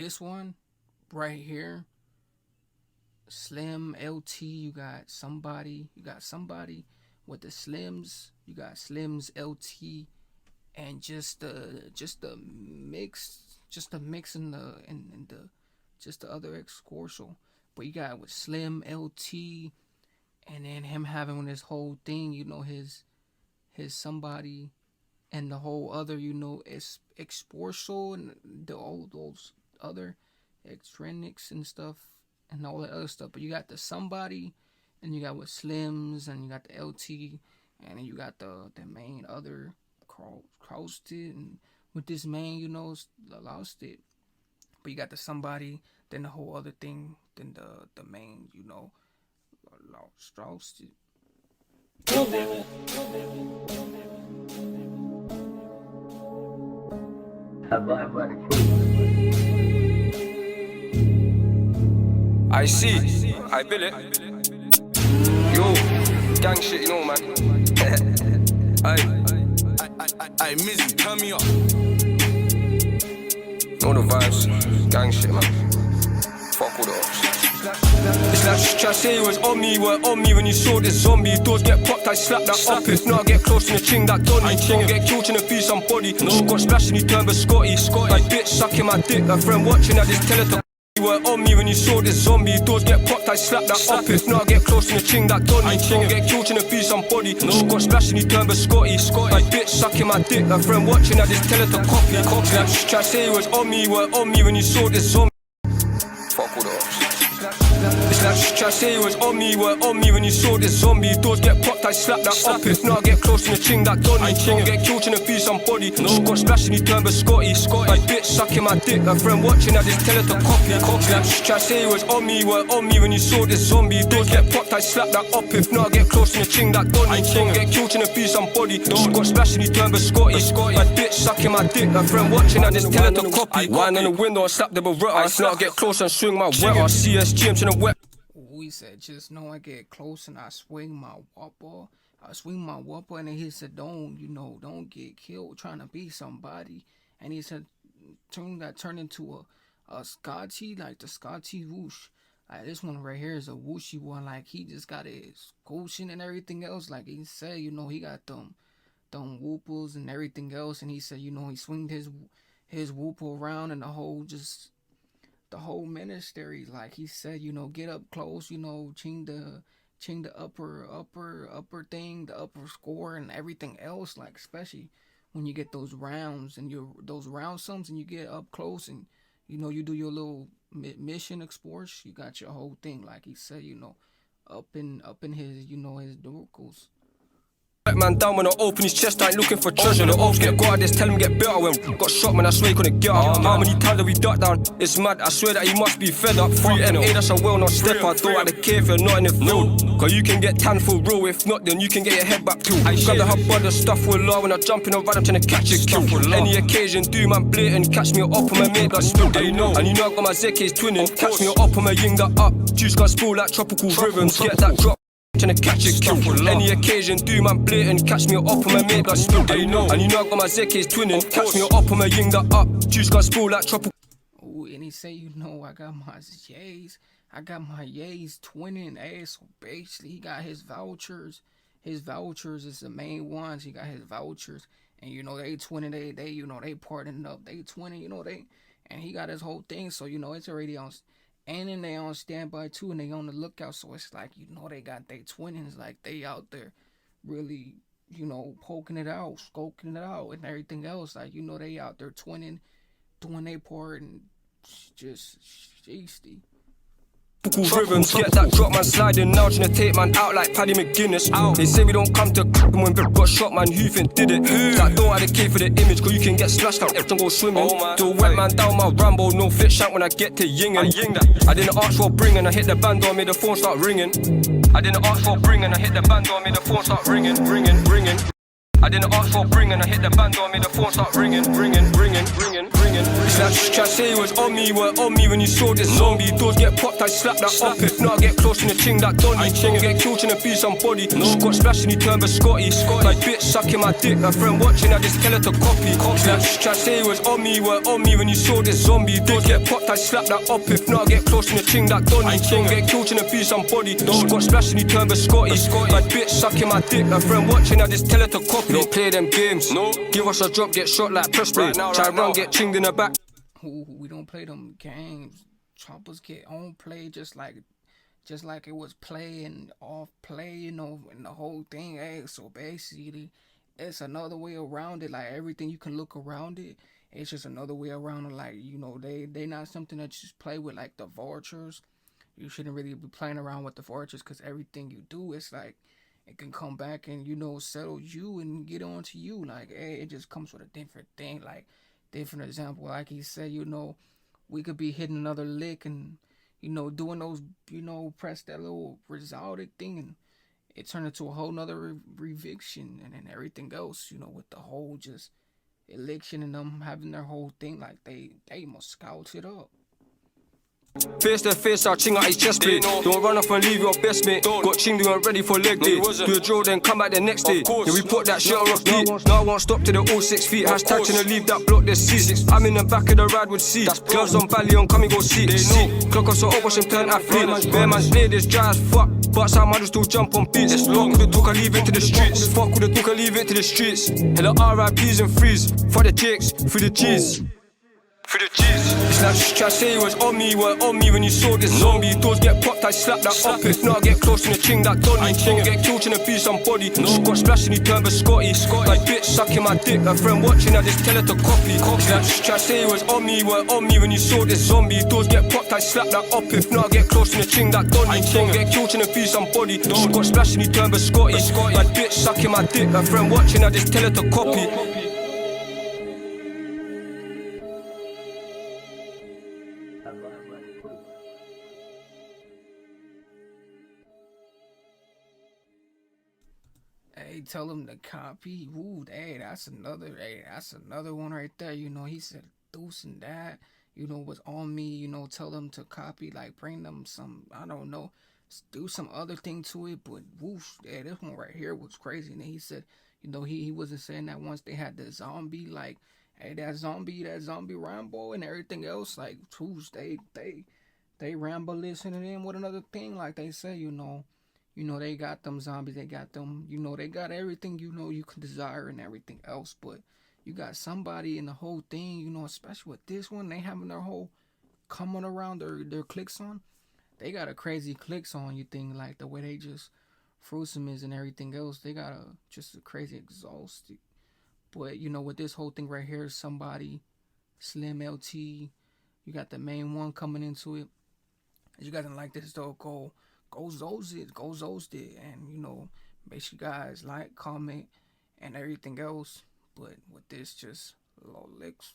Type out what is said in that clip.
this one right here, SlimzLT, you got somebody with the Slims, you got SlimzLT, and just the mix in the just the other ex-Scortial. But you got with SlimzLT, and then him having this whole thing, you know, his somebody, and the whole other, you know, ex-Scortial and all those other extremics and stuff and all that other stuff. But you got the somebody, and you got with Slims, and you got the LT, and then you got the main other crossed it, and with this man, you know, lost it. But you got the somebody, then the whole other thing, then the main, you know, lost it. I see, I build it. Yo, gang shit, you know, man. I miss, turn me up. Know the vibes, gang shit, man. Fuck all the ops. It's like try say it was on me, were on me when you saw this zombie. Doors get popped, I slap that up. If not, I get close to the ching that Donny. Don't get killed in the feed somebody. No. Got splashing, he turned but Scotty. Like bitch sucking my dick, a friend watching, I just tell it to. You were on me when you saw this zombie. Doors get popped, I slap that up. If not, I get close to the ching that Donny. Don't get killed in the feed somebody. No. Got splashing, he turned but Scotty. Like bitch sucking my dick, a friend watching, I just tell it to copy. Like try say it was on me, were on me when you saw this zombie. Fuck all the ops. It's like try say it was on me, were on me when you saw this zombie. Doors get popped, I slap that up. If not, I get close to the ching that Donny. Don't get killed in the feed somebody. No. Got splashing, he turned but Scotty. Like bitch sucking my dick, a friend watching, I just tell her to copy. Like try say it was on me, were on me when you saw this zombie. Doors get popped, I slap that up. If not, I get close to the ching that Donny. Don't get killed in the feed somebody. No. Got splashing, he turned but Scotty. Like bitch sucking my dick, a friend watching, I just tell her to copy. Wine on the window and slap the Beretta. If not, I get close and swing my wetter. CS James in the wet. We said, just know I get close and I swing my whopper. And then he said, don't get killed trying to be somebody. And he said, turned into a Scotty, like the Scotty whoosh. Like this one right here is a whooshy one. Like he just got his cushion and everything else. Like he said, he got them whoopers and everything else. And he said, he swinged his whooper around and the whole ministry, like he said, get up close, ching the upper thing, the upper score and everything else, like especially when you get those rounds and those round sums and you get up close and you do your little mission exports, you got your whole thing, like he said, up in his his dorkles. Man down when I open his chest, I ain't looking for treasure. The ops get got, just tell him get better. When got shot, man, I swear he couldn't get up. How many times have we ducked down? It's mad, I swear that he must be fed up. Free NA, that's a well-known stepper. Don't have to care if you're not in the field. Cause you can get tan for real, if not, then you can get your head back too. I grab the hub by the stuff with law. When I jump in a ride, I'm trying to catch a kill. Any occasion, do man blatant. Catch me up on my mate, blood spill, they know. And I got my ZK's twinning. Catch me up on my ying that up. Juice got spool like tropical rhythms. Get that drop. Trying to catch a kill. Any occasion, do man blatant. Catch me up on my mate, blood spill, they know. And I got my ZK's twinning. Catch me up on my ying that up. Juice got spool like tropical. Ooh, and he say, I got my yays. I got my yays twinning ass. So basically, he got his vouchers. His vouchers is the main ones. He got his vouchers. And they twinning, they they parting up. They twinning, and he got his whole thing. So, it's already on. And then they on standby too, and they on the lookout. So it's like, they got they twinnings, like they out there really, poking it out, scoping it out, and everything else. Like, they out there twinning, doing their part, and just tasty. Rhythms, get that drop man sliding now, trying to take man out like Paddy McGuinness. They say we don't come to when we got shot, man, who think did it? Like don't advocate for the image, cause you can get splashed out, don't go swimming. Do a wet man down my Rambo, no fit shank when I get to yingin'. I didn't ask for bringing, I hit the band door, made the phone start ringing. I didn't ask for bringing, I hit the band door, made the phone start ringing. I didn't ask for bringing, I hit the band door, made the phone start ringing. It's like try to say it was on me, were on me when you saw this zombie. Doors get popped, I slap that up. If not, I get close in the ching that Donny. Don't get killed in a be somebody. Got splashed and he turned Scotty. Like bitch sucking my dick. My friend watching, I just tell her to copy. It's like try to say it was on me, were on me when you saw this zombie. Doors get popped, I slap that up. If not, I get close in the ching that Donny. Don't get killed in a be somebody. Got splashed and he turned Scotty. Like bitch sucking my dick. My friend watching, I just tell her to copy. Don't play them games. No. Give us a drop, get shot like press spray. Try run, get chinged in the back. We don't play them games. Choppers get on play just like it was play and off play, you know, and the whole thing. Hey, so basically, it's another way around it. Like everything you can look around it, it's just another way around it. Like, you know, they not something that you just play with like the vultures. You shouldn't really be playing around with the vultures because everything you do, it's like it can come back and, you know, settle you and get on to you. Like, hey, it just comes with a different thing. Like, different example, like he said, you know, we could be hitting another lick and, you know, doing those, you know, press that little resolved thing and it turned into a whole nother reviction and then everything else, you know, with the whole just election and them having their whole thing, like they must scout it up. Face to face, I'll ching out his chest plate. Don't run off and leave your best mate. Got ching doing ready for leg day. Do a drill, then come back the next day. Yeah, we put that shit on repeat. Now I won't stop to the all 6 feet. Hashtag to leave that block, there's seats. I'm in the back of the ride with C. Gloves on belly on, come and go see. Clock off so up, watch him turn athlete. Bear man's blade is dry as fuck. But some man just still jump on beats. Fuck with the talk, I leave it to the streets. Fuck with the talk, I leave it to the streets. Hella RIPs and freeze. For the jakes, for the G's. For the G's. It's like try to say it was on me, were on me when you saw this zombie. Doors get popped, I slap that up. If not, I get close in the ching that Donny. Don't get killed in a be somebody. Got splashed and he turned Scotty. Like bitch sucking my dick. My friend watching, I just tell her to copy. It's like try to say it was on me, were on me when you saw this zombie. Doors get popped, I slap that up. If not, I get close in the ching that Donny. Don't get killed in a be somebody. Got splashed and he turned Scotty. Like bitch sucking my dick. My friend watching, I just tell her to copy. Hey, tell him to copy. Ooh, that's another one right there. You know, he said deuce and that, you know, was on me, you know, tell them to copy, like bring them some, I don't know, do some other thing to it, but whoosh, this one right here was crazy. And then he said, you know, he wasn't saying that once they had the zombie, like, hey, that zombie Rambo and everything else, like, whoosh, they Rambo listening in with another thing, like they say, you know, they got them zombies, they got them, you know, they got everything, you know, you can desire and everything else, but you got somebody in the whole thing, you know, especially with this one, they having their whole coming around their clicks on. They got a crazy clicks on, you think, like the way they just fruitsome is and everything else, they got just a crazy exhausted. But, you know, with this whole thing right here, somebody, SlimzLT, you got the main one coming into it. If you guys didn't like this, though, go Zos it, and, you know, make sure you guys like, comment, and everything else. But with this, just low licks,